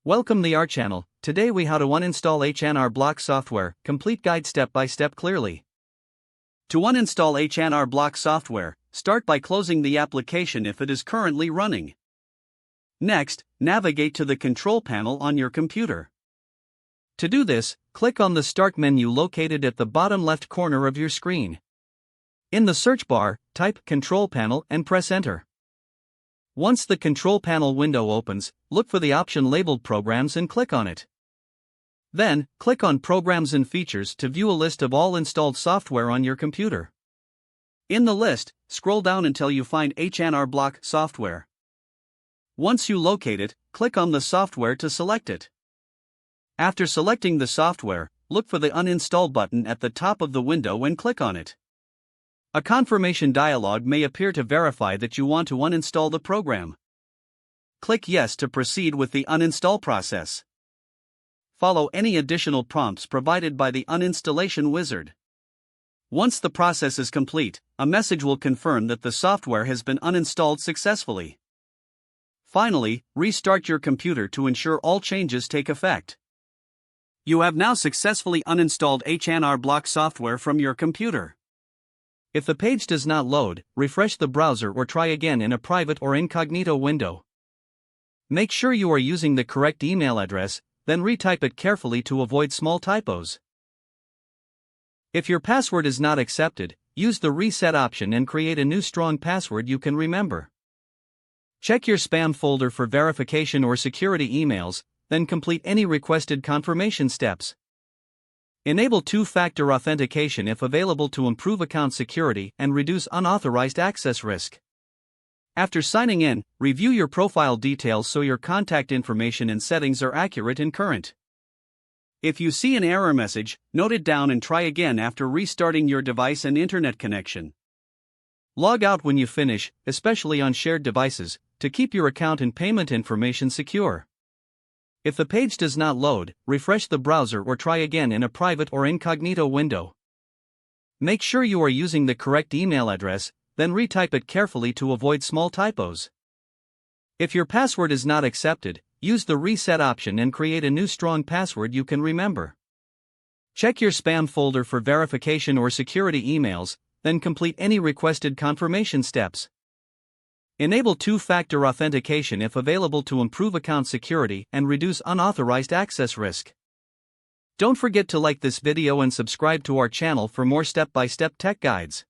Welcome to our channel. Today we how to uninstall H&R Block software, complete guide step by step clearly. To uninstall H&R Block software, start by closing the application if it is currently running. Next, navigate to the control panel on your computer. To do this, click on the Start menu located at the bottom left corner of your screen. In the search bar, type Control Panel and press Enter. Once the control panel window opens, look for the option labeled Programs and click on it. Then, click on Programs and Features to view a list of all installed software on your computer. In the list, scroll down until you find H&R Block software. Once you locate it, click on the software to select it. After selecting the software, look for the Uninstall button at the top of the window and click on it. A confirmation dialog may appear to verify that you want to uninstall the program. Click Yes to proceed with the uninstall process. Follow any additional prompts provided by the uninstallation wizard. Once the process is complete, a message will confirm that the software has been uninstalled successfully. Finally, restart your computer to ensure all changes take effect. You have now successfully uninstalled H&R Block software from your computer. If the page does not load, refresh the browser or try again in a private or incognito window. Make sure you are using the correct email address, then retype it carefully to avoid small typos. If your password is not accepted, use the reset option and create a new strong password you can remember. Check your spam folder for verification or security emails, then complete any requested confirmation steps. Enable two-factor authentication if available to improve account security and reduce unauthorized access risk. After signing in, review your profile details so your contact information and settings are accurate and current. If you see an error message, note it down and try again after restarting your device and internet connection. Log out when you finish, especially on shared devices, to keep your account and payment information secure. If the page does not load, refresh the browser or try again in a private or incognito window. Make sure you are using the correct email address, then retype it carefully to avoid small typos. If your password is not accepted, use the reset option and create a new strong password you can remember. Check your spam folder for verification or security emails, then complete any requested confirmation steps. Enable two-factor authentication if available to improve account security and reduce unauthorized access risk. Don't forget to like this video and subscribe to our channel for more step-by-step tech guides.